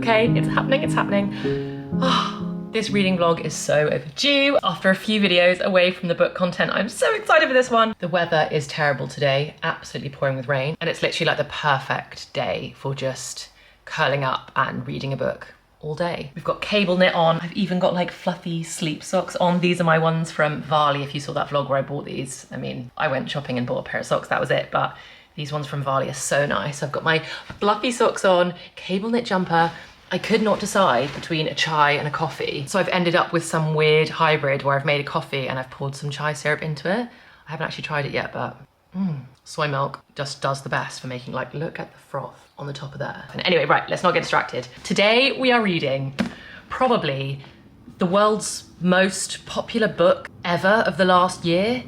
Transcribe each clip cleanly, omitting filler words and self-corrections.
okay? It's happening, it's happening. This reading vlog is so overdue. After a few videos away from the book content, I'm so excited for this one. The weather is terrible today, absolutely pouring with rain, and it's literally like the perfect day for just curling up and reading a book all day. We've got cable knit on. I've even got like fluffy sleep socks on. These are my ones from Varley. If you saw that vlog where I bought these, I mean, I went shopping and bought a pair of socks, that was it, but these ones from Varley are so nice. I've got my fluffy socks on, cable knit jumper. I could not decide between a chai and a coffee. So I've ended up with some weird hybrid where I've made a coffee and I've poured some chai syrup into it. I haven't actually tried it yet, but soy milk just does the best for making, like, look at the froth on the top of there. And anyway, right, let's not get distracted. Today we are reading probably the world's most popular book ever of the last year.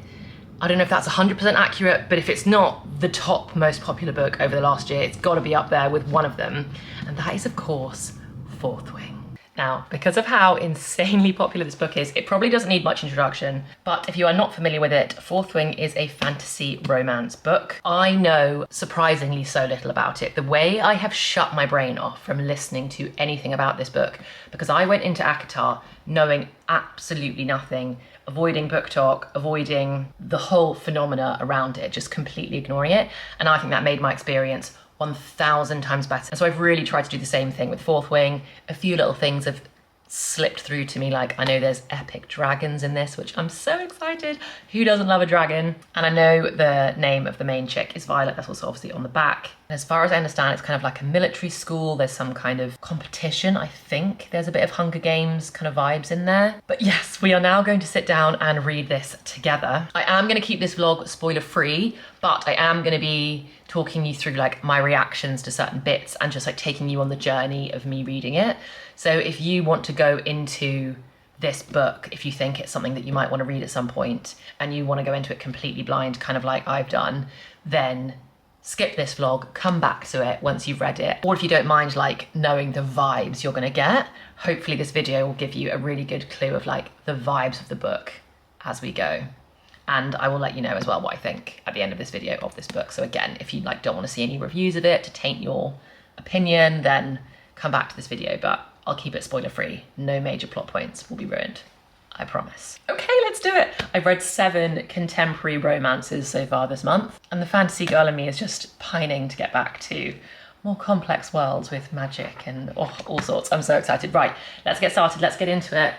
I don't know if that's 100% accurate, but if it's not the top most popular book over the last year, it's gotta be up there with one of them. And that is, of course, Fourth Wing. Now, because of how insanely popular this book is, it probably doesn't need much introduction, but if you are not familiar with it, Fourth Wing is a fantasy romance book. I know surprisingly so little about it. The way I have shut my brain off from listening to anything about this book, because I went into ACOTAR knowing absolutely nothing, avoiding BookTok, avoiding the whole phenomena around it, just completely ignoring it. And I think that made my experience 1,000 times better. And so I've really tried to do the same thing with Fourth Wing. A few little things have slipped through to me, like I know there's epic dragons in this, which I'm so excited. Who doesn't love a dragon? And I know the name of the main chick is Violet. That's also obviously on the back. And as far as I understand, it's kind of like a military school. There's some kind of competition, I think. There's a bit of Hunger Games kind of vibes in there. But yes, we are now going to sit down and read this together. I am going to keep this vlog spoiler free, but I am going to be talking you through like my reactions to certain bits and just like taking you on the journey of me reading it. So if you want to go into this book, if you think it's something that you might want to read at some point and you want to go into it completely blind, kind of like I've done, then skip this vlog, come back to it once you've read it. Or if you don't mind like knowing the vibes you're going to get, hopefully this video will give you a really good clue of like the vibes of the book as we go. And I will let you know as well what I think at the end of this video of this book. So again, if you like don't want to see any reviews of it to taint your opinion, then come back to this video, but I'll keep it spoiler free. No major plot points will be ruined, I promise. Okay, let's do it. I've read 7 contemporary romances so far this month, and the fantasy girl in me is just pining to get back to more complex worlds with magic and all sorts. I'm so excited. Right, let's get started, let's get into it.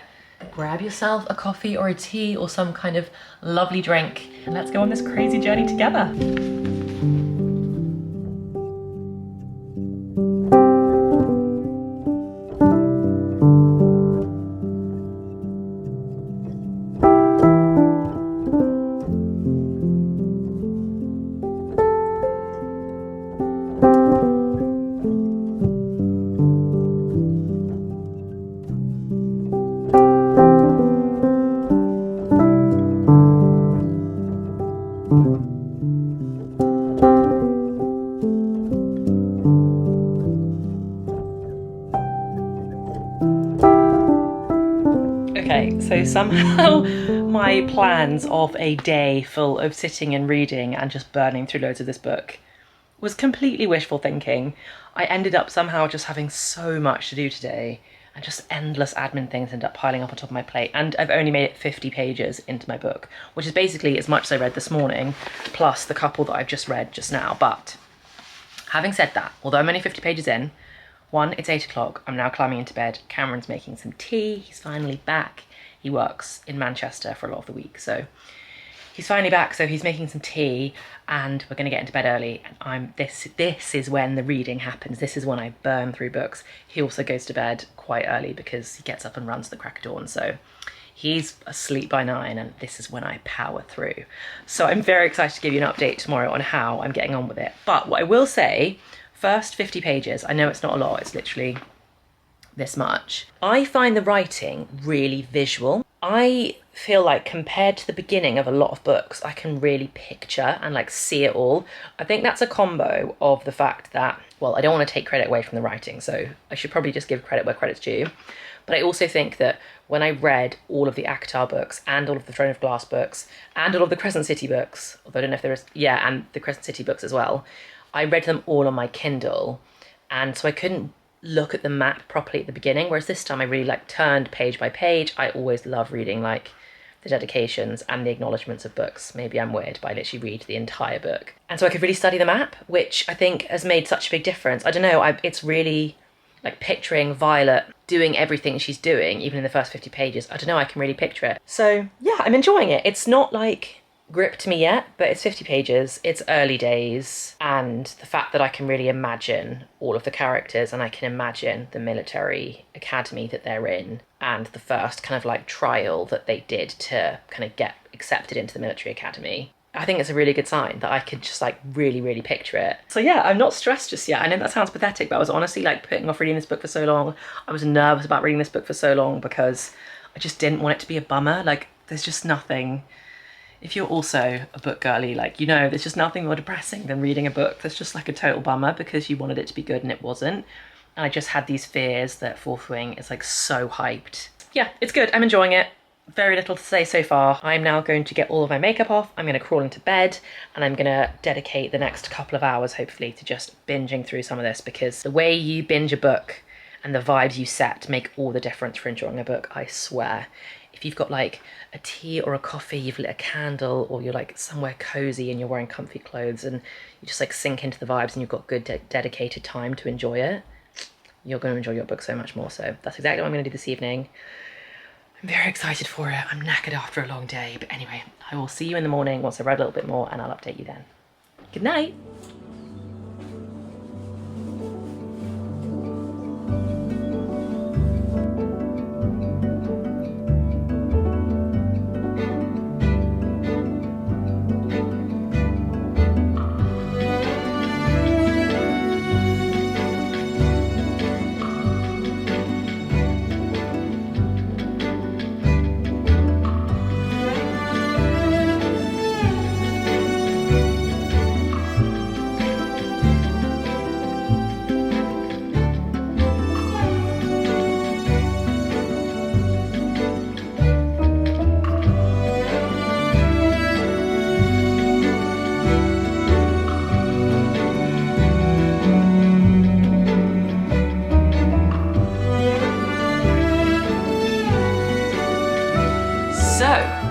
Grab yourself a coffee or a tea or some kind of lovely drink, and let's go on this crazy journey together. Okay, so somehow my plans of a day full of sitting and reading and just burning through loads of this book was completely wishful thinking. I ended up somehow just having so much to do today and just endless admin things ended up piling up on top of my plate, and I've only made it 50 pages into my book, which is basically as much as I read this morning, plus the couple that I've just read just now. But having said that, although I'm only 50 pages in, one, it's 8 o'clock, I'm now climbing into bed, Cameron's making some tea, he's finally back. He works in Manchester for a lot of the week, so he's finally back, so he's making some tea, and we're gonna get into bed early, and this is when the reading happens, this is when I burn through books. He also goes to bed quite early because he gets up and runs to the crack of dawn, so he's asleep by 9, and this is when I power through. So I'm very excited to give you an update tomorrow on how I'm getting on with it. But what I will say, first 50 pages, I know it's not a lot, it's literally this much. I find the writing really visual. I feel like compared to the beginning of a lot of books, I can really picture and like see it all. I think that's a combo of the fact that, well, I don't want to take credit away from the writing, so I should probably just give credit where credit's due. But I also think that when I read all of the ACOTAR books and all of the Throne of Glass books and all of the Crescent City books, although I don't know if there is, and the Crescent City books as well, I read them all on my Kindle, and so I couldn't look at the map properly at the beginning, whereas this time I really like turned page by page. I always love reading like the dedications and the acknowledgements of books. Maybe I'm weird, but I literally read the entire book. And so I could really study the map, which I think has made such a big difference. I don't know, it's really like picturing Violet doing everything she's doing, even in the first 50 pages. I don't know, I can really picture it. So yeah, I'm enjoying it. It's not like gripped me yet, but it's 50 pages, it's early days, and the fact that I can really imagine all of the characters and I can imagine the military academy that they're in and the first kind of like trial that they did to kind of get accepted into the military academy. I think it's a really good sign that I could just like really, really picture it. So yeah, I'm not stressed just yet. I know that sounds pathetic, but I was honestly like putting off reading this book for so long. I was nervous about reading this book for so long because I just didn't want it to be a bummer. Like there's just nothing, if you're also a book girly, like, you know, there's just nothing more depressing than reading a book that's just like a total bummer because you wanted it to be good and it wasn't. And I just had these fears that Fourth Wing is like so hyped. Yeah, it's good. I'm enjoying it. Very little to say so far. I'm now going to get all of my makeup off. I'm going to crawl into bed and I'm going to dedicate the next couple of hours, hopefully, to just binging through some of this, because the way you binge a book and the vibes you set make all the difference for enjoying a book, I swear. If you've got like a tea or a coffee, you've lit a candle, or you're like somewhere cozy and you're wearing comfy clothes and you just like sink into the vibes and you've got good dedicated time to enjoy it, you're going to enjoy your book so much more. So that's exactly what I'm going to do this evening. I'm very excited for it. I'm knackered after a long day. But anyway, I will see you in the morning once I've read a little bit more and I'll update you then. Good night.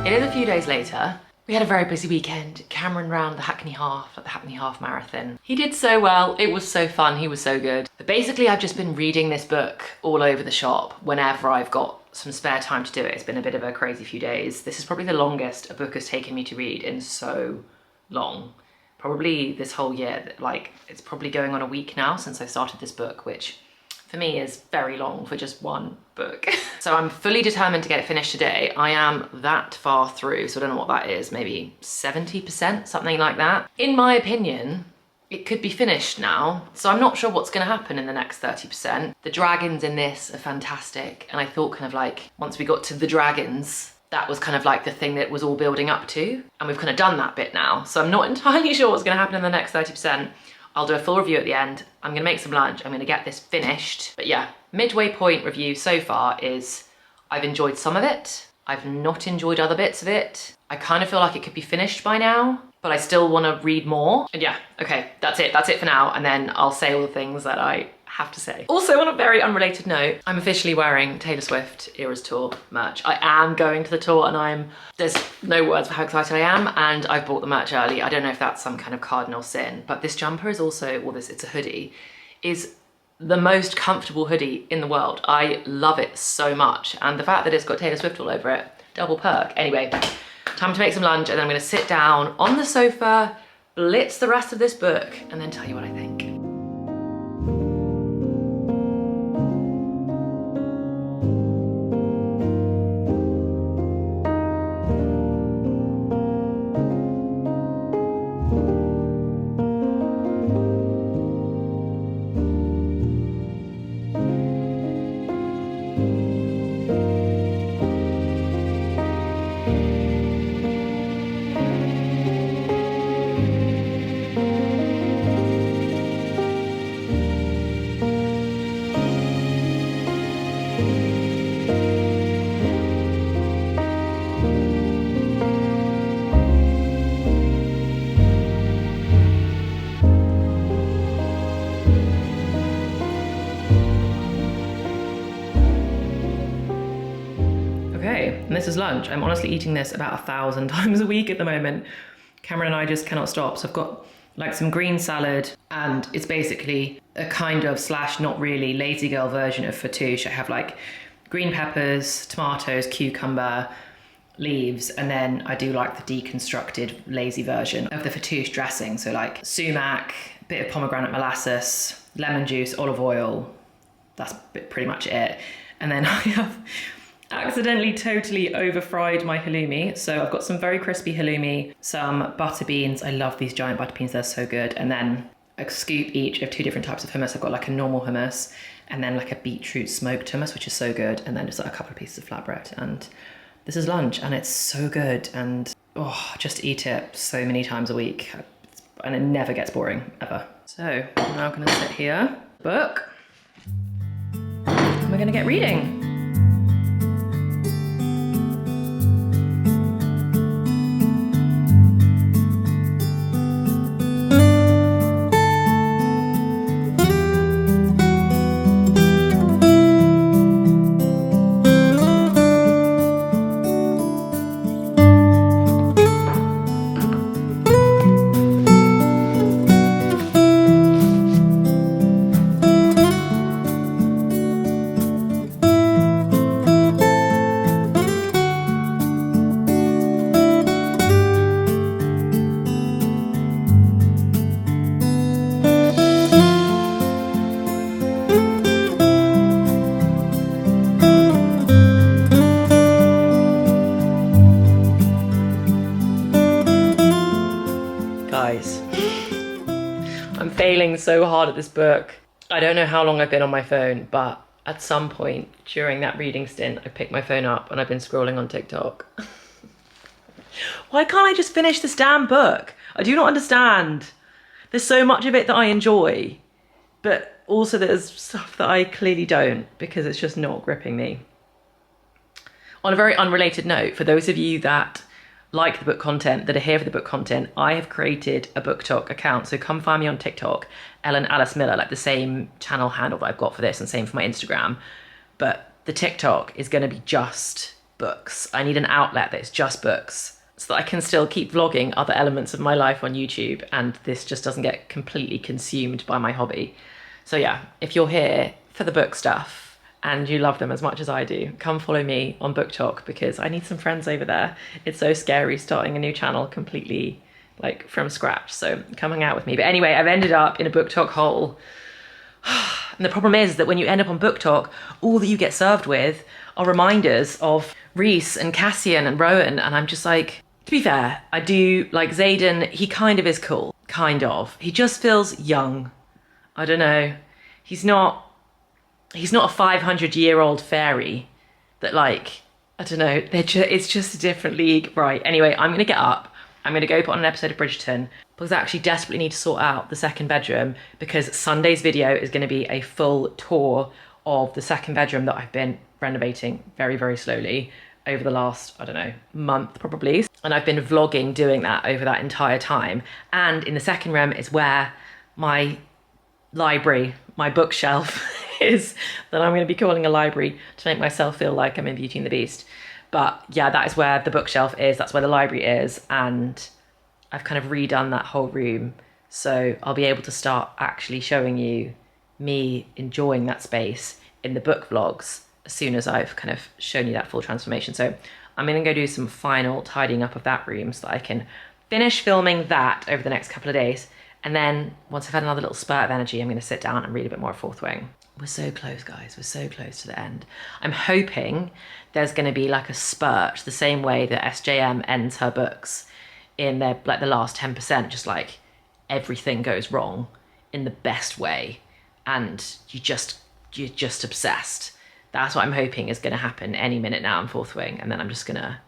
It is a few days later. We had a very busy weekend. Cameron ran the Hackney Half, like the Hackney Half Marathon. He did so well. It was so fun. He was so good. But basically, I've just been reading this book all over the shop whenever I've got some spare time to do it. It's been a bit of a crazy few days. This is probably the longest a book has taken me to read in so long. Probably this whole year. Like, it's probably going on a week now since I started this book, which for me is very long for just one book. So I'm fully determined to get it finished today. I am that far through, so I don't know what that is, maybe 70%, something like that. In my opinion, it could be finished now, so I'm not sure what's gonna happen in the next 30%. The dragons in this are fantastic, and I thought kind of like, once we got to the dragons, that was kind of like the thing that was all building up to, and we've kind of done that bit now. So I'm not entirely sure what's gonna happen in the next 30%. I'll do a full review at the end. I'm gonna make some lunch. I'm gonna get this finished. But yeah, midway point review so far is I've enjoyed some of it. I've not enjoyed other bits of it. I kind of feel like it could be finished by now, but I still wanna read more. And yeah, okay, that's it. That's it for now. And then I'll say all the things that I have to say. Also, on a very unrelated note, I'm officially wearing Taylor Swift Eras Tour merch. I am going to the tour and there's no words for how excited I am, and I've bought the merch early. I don't know if that's some kind of cardinal sin, but this jumper is also, well, it's a hoodie, is the most comfortable hoodie in the world. I love it so much. And the fact that it's got Taylor Swift all over it, double perk. Anyway, time to make some lunch, and then I'm gonna sit down on the sofa, blitz the rest of this book, and then tell you what I think. this is lunch. I'm honestly eating this about 1,000 times a week at the moment. Cameron and I just cannot stop. So I've got like some green salad, and it's basically a kind of slash not really lazy girl version of fattoush. I have like green peppers, tomatoes, cucumber, leaves, and then I do like the deconstructed lazy version of the fattoush dressing. So like sumac, bit of pomegranate molasses, lemon juice, olive oil. That's pretty much it. And then I have accidentally totally over fried my halloumi. So I've got some very crispy halloumi, some butter beans. I love these giant butter beans, they're so good. And then a scoop each of 2 different types of hummus. I've got like a normal hummus and then like a beetroot smoked hummus, which is so good. And then just like a couple of pieces of flatbread. And this is lunch and it's so good. And oh, just eat it so many times a week. And it never gets boring, ever. So I'm now gonna sit here, book, and we're gonna get reading. Guys, I'm failing so hard at this book. I don't know how long I've been on my phone, but at some point during that reading stint, I picked my phone up and I've been scrolling on TikTok. Why can't I just finish this damn book? I do not understand. There's so much of it that I enjoy, but also there's stuff that I clearly don't because it's just not gripping me. On a very unrelated note, for those of you that like the book content, that are here for the book content, I have created a BookTok account. So come find me on TikTok, Ellen Alice Miller, like the same channel handle that I've got for this and same for my Instagram. But the TikTok is going to be just books. I need an outlet that's just books so that I can still keep vlogging other elements of my life on YouTube and this just doesn't get completely consumed by my hobby. So yeah, if you're here for the book stuff, and you love them as much as I do, come follow me on BookTok because I need some friends over there. It's so scary starting a new channel completely like from scratch. So come hang out with me. But anyway, I've ended up in a BookTok hole. And the problem is that when you end up on BookTok, all that you get served with are reminders of Reese and Cassian and Rowan. And I'm just like, to be fair, I do like Xaden. He kind of is cool, kind of. He just feels young. I don't know. He's not a 500-year-old fairy that like, I don't know, it's just a different league. Right, anyway, I'm gonna get up. I'm gonna go put on an episode of Bridgerton because I actually desperately need to sort out the second bedroom because Sunday's video is gonna be a full tour of the second bedroom that I've been renovating very, very slowly over the last, I don't know, month probably. And I've been vlogging doing that over that entire time. And in the second room is where my library, my bookshelf is that I'm going to be calling a library to make myself feel like I'm in Beauty and the Beast. But yeah, that is where the bookshelf is. That's where the library is. And I've kind of redone that whole room. So I'll be able to start actually showing you me enjoying that space in the book vlogs as soon as I've kind of shown you that full transformation. So I'm going to go do some final tidying up of that room so that I can finish filming that over the next couple of days. And then once I've had another little spurt of energy, I'm going to sit down and read a bit more of Fourth Wing. We're so close, guys. We're so close to the end. I'm hoping there's going to be like a spurt, the same way that SJM ends her books in their like the last 10%, just like everything goes wrong in the best way, and you're just obsessed. That's what I'm hoping is going to happen any minute now in Fourth Wing, and then I'm just going to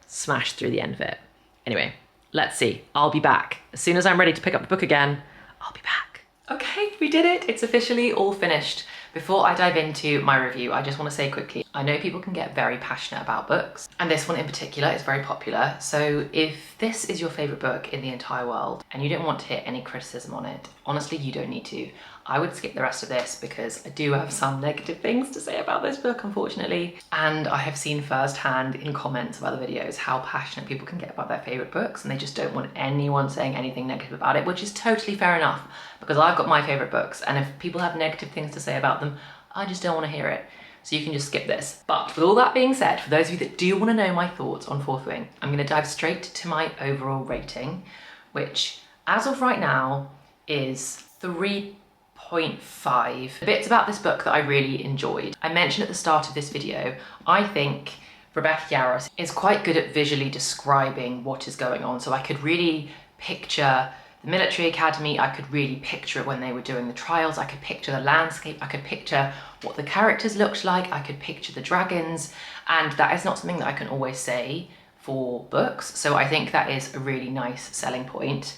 smash through the end of it. Anyway, let's see. I'll be back as soon as I'm ready to pick up the book again. I'll be back. Okay, we did it. It's officially all finished. Before I dive into my review, I just want to say quickly, I know people can get very passionate about books, and this one in particular is very popular. So if this is your favorite book in the entire world and you don't want to hear any criticism on it, honestly, you don't need to. I would skip the rest of this because I do have some negative things to say about this book, unfortunately. And I have seen firsthand in comments of other videos how passionate people can get about their favorite books, and they just don't want anyone saying anything negative about it, which is totally fair enough, because I've got my favorite books, and if people have negative things to say about them, I just don't want to hear it. So you can just skip this. But with all that being said, for those of you that do want to know my thoughts on Fourth Wing, I'm going to dive straight to my overall rating, which as of right now is 3.5. The bits about this book that I really enjoyed. I mentioned at the start of this video, I think Rebecca Yarros is quite good at visually describing what is going on. So I could really picture the military academy, I could really picture it when they were doing the trials, I could picture the landscape, I could picture what the characters looked like, I could picture the dragons, and that is not something that I can always say for books, so I think that is a really nice selling point.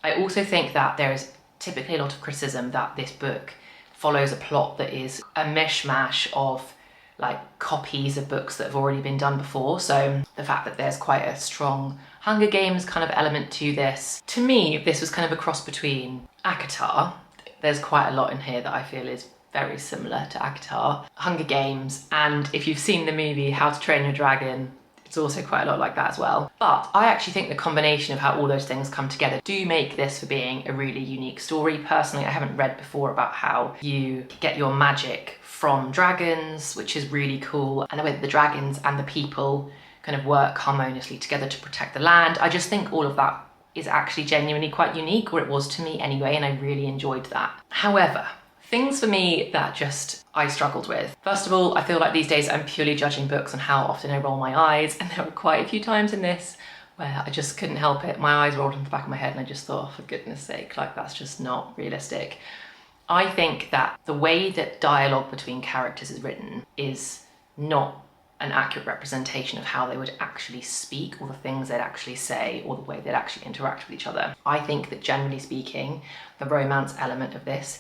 I also think that there is typically a lot of criticism that this book follows a plot that is a mishmash of like copies of books that have already been done before. So the fact that there's quite a strong Hunger Games kind of element to this. To me, this was kind of a cross between ACOTAR. There's quite a lot in here that I feel is very similar to ACOTAR, Hunger Games, and if you've seen the movie How to Train Your Dragon, it's also quite a lot like that as well. But I actually think the combination of how all those things come together do make this for being a really unique story. Personally, I haven't read before about how you get your magic from dragons, which is really cool, and the way that the dragons and the people kind of work harmoniously together to protect the land. I just think all of that is actually genuinely quite unique, or it was to me anyway, and I really enjoyed that. However, things for me that just I struggled with. First of all, I feel like these days I'm purely judging books on how often I roll my eyes, and there were quite a few times in this where I just couldn't help it. My eyes rolled into the back of my head and I just thought, oh, for goodness sake, like that's just not realistic. I think that the way that dialogue between characters is written is not an accurate representation of how they would actually speak, or the things they'd actually say, or the way they'd actually interact with each other. I think that generally speaking, the romance element of this,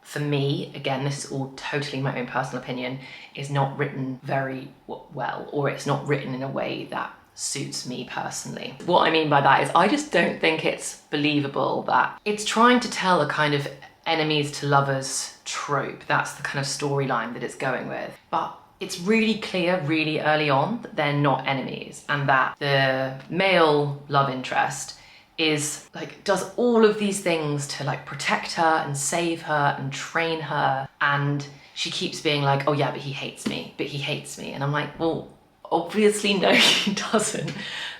for me, again, this is all totally my own personal opinion, is not written very well, or it's not written in a way that suits me personally. What I mean by that is I just don't think it's believable that it's trying to tell a kind of enemies to lovers trope. That's the kind of storyline that it's going with. But it's really clear really early on that they're not enemies, and that the male love interest is like does all of these things to like protect her and save her and train her, and she keeps being like, oh yeah, but he hates me, and I'm like, well, obviously no, he doesn't.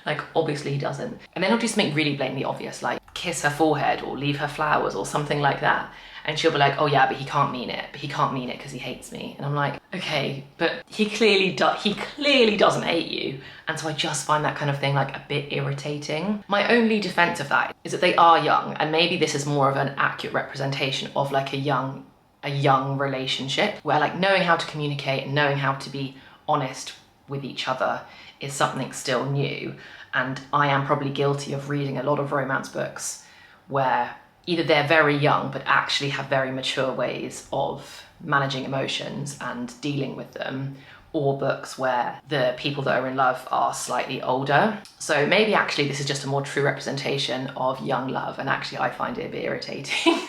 Like, obviously he doesn't. And then he'll do something really blatantly obvious, like kiss her forehead or leave her flowers or something like that. And she'll be like, oh yeah, but he can't mean it. But he can't mean it because he hates me. And I'm like, okay, but he clearly doesn't hate you. And so I just find that kind of thing like a bit irritating. My only defense of that is that they are young, and maybe this is more of an accurate representation of like a young relationship, where like knowing how to communicate and knowing how to be honest with each other is something still new. And I am probably guilty of reading a lot of romance books where either they're very young but actually have very mature ways of managing emotions and dealing with them, or books where the people that are in love are slightly older. So maybe actually this is just a more true representation of young love, and actually I find it a bit irritating.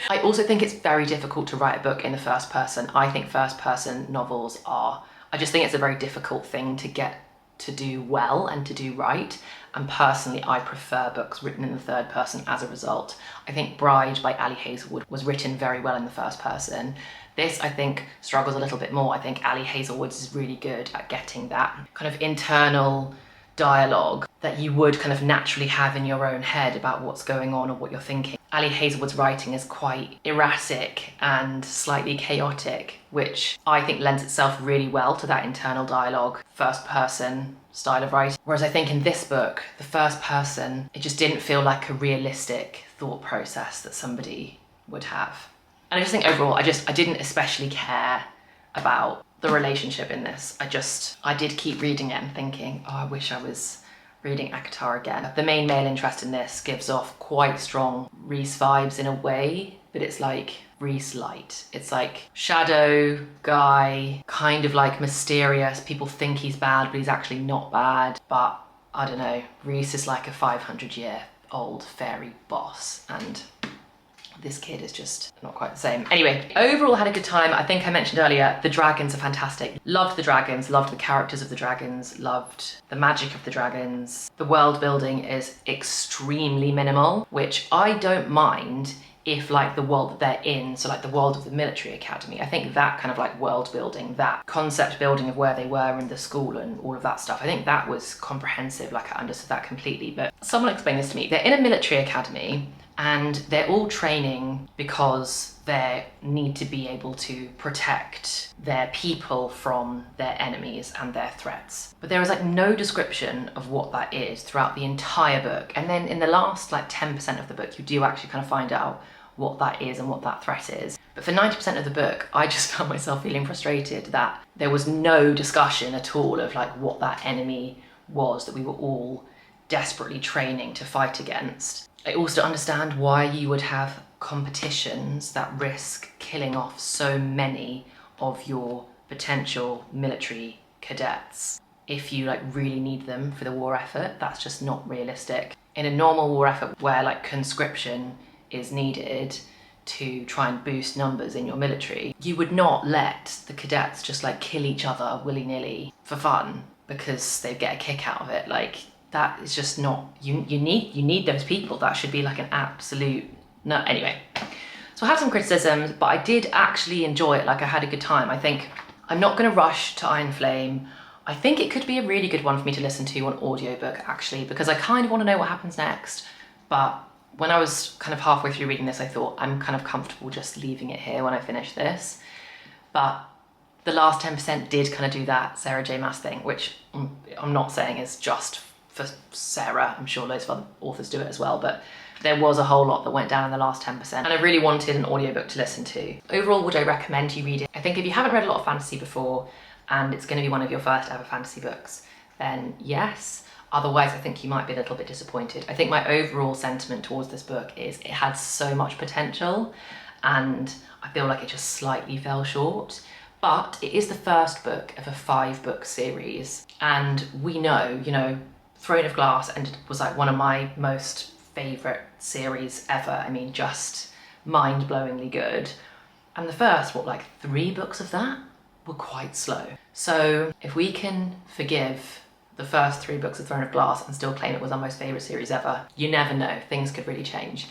I also think it's very difficult to write a book in the first person. I think first person novels I just think it's a very difficult thing to get to do well and to do right. And personally, I prefer books written in the third person as a result. I think Bride by Ali Hazelwood was written very well in the first person. This, I think, struggles a little bit more. I think Ali Hazelwood is really good at getting that kind of internal dialogue that you would kind of naturally have in your own head about what's going on or what you're thinking. Ali Hazelwood's writing is quite erratic and slightly chaotic, which I think lends itself really well to that internal dialogue, first person style of writing. Whereas I think in this book, the first person, it just didn't feel like a realistic thought process that somebody would have. And I just think overall, I didn't especially care about the relationship in this. I did keep reading it and thinking, oh, I wish I was reading ACOTAR again. The main male interest in this gives off quite strong Rhys vibes in a way, but it's like Reese light. It's like shadow guy, kind of like mysterious. People think he's bad, but he's actually not bad. But I don't know, Reese is like a 500-year-old fairy boss, and this kid is just not quite the same. Anyway, overall had a good time. I think I mentioned earlier, the dragons are fantastic. Loved the dragons, loved the characters of the dragons, loved the magic of the dragons. The world building is extremely minimal, which I don't mind if like the world that they're in, so like the world of the military academy, I think that kind of like world building, that concept building of where they were in the school and all of that stuff, I think that was comprehensive, like I understood that completely. But someone explained this to me. They're in a military academy and they're all training because they need to be able to protect their people from their enemies and their threats. But there is like no description of what that is throughout the entire book. And then in the last like 10% of the book, you do actually kind of find out what that is and what that threat is. But for 90% of the book, I just found myself feeling frustrated that there was no discussion at all of like what that enemy was that we were all desperately training to fight against. I also understand why you would have competitions that risk killing off so many of your potential military cadets. If you like really need them for the war effort, that's just not realistic. In a normal war effort where like conscription is needed to try and boost numbers in your military, you would not let the cadets just like kill each other willy-nilly for fun because they get a kick out of it. Like that is just not, you need those people. That should be like an absolute no. Anyway, so I have some criticisms, but I did actually enjoy it. Like I had a good time. I think I'm not going to rush to Iron Flame. I think it could be a really good one for me to listen to on audiobook actually, because I kind of want to know what happens next. But when I was kind of halfway through reading this, I thought I'm kind of comfortable just leaving it here when I finish this. But the last 10% did kind of do that Sarah J Maas thing, which I'm not saying is just for Sarah. I'm sure loads of other authors do it as well, but there was a whole lot that went down in the last 10%, and I really wanted an audiobook to listen to. Overall, would I recommend you read it? I think if you haven't read a lot of fantasy before, and it's going to be one of your first ever fantasy books, then yes. Otherwise, I think you might be a little bit disappointed. I think my overall sentiment towards this book is it had so much potential, and I feel like it just slightly fell short. But it is the first book of a 5-book series, and we know, you know, Throne of Glass was like one of my most favourite series ever. I mean, just mind-blowingly good. And the first, what, like 3 books of that were quite slow. So if we can forgive the first 3 books of Throne of Glass and still claim it was our most favourite series ever, you never know, things could really change.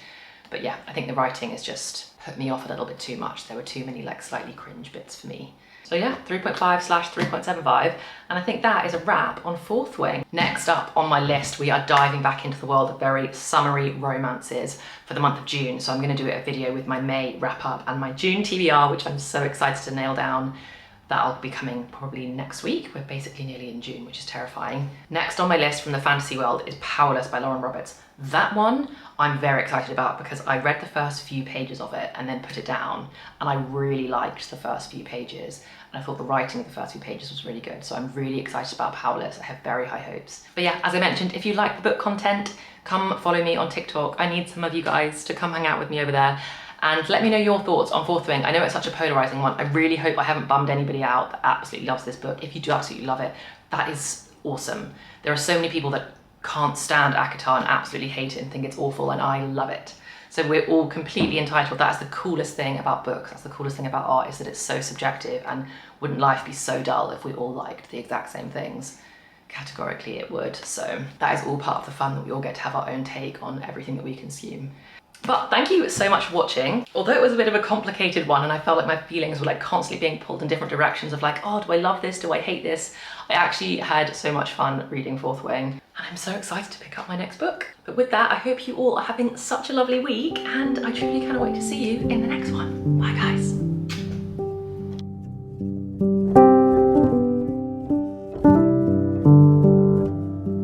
But yeah, I think the writing has just put me off a little bit too much. There were too many like slightly cringe bits for me. So yeah, 3.5/3.75, and I think that is a wrap on Fourth Wing. Next up on my list, we are diving back into the world of very summery romances for the month of June. So I'm going to do a video with my May wrap up and my June TBR, which I'm so excited to nail down. That'll be coming probably next week. We're basically nearly in June, which is terrifying. Next on my list from the fantasy world is Powerless by Lauren Roberts. That one I'm very excited about because I read the first few pages of it and then put it down, and I really liked the first few pages. And I thought the writing of the first few pages was really good. So I'm really excited about Powerless. I have very high hopes. But yeah, as I mentioned, if you like the book content, come follow me on TikTok. I need some of you guys to come hang out with me over there. And let me know your thoughts on Fourth Wing. I know it's such a polarizing one. I really hope I haven't bummed anybody out that absolutely loves this book. If you do absolutely love it, that is awesome. There are so many people that can't stand ACOTAR and absolutely hate it and think it's awful, and I love it. So we're all completely entitled. That's the coolest thing about books. That's the coolest thing about art, is that it's so subjective, and wouldn't life be so dull if we all liked the exact same things? Categorically it would. So that is all part of the fun, that we all get to have our own take on everything that we consume. But thank you so much for watching. Although it was a bit of a complicated one and I felt like my feelings were like constantly being pulled in different directions of like, oh, do I love this? Do I hate this? I actually had so much fun reading Fourth Wing, and I'm so excited to pick up my next book. But with that, I hope you all are having such a lovely week, and I truly cannot wait to see you in the next one. Bye guys.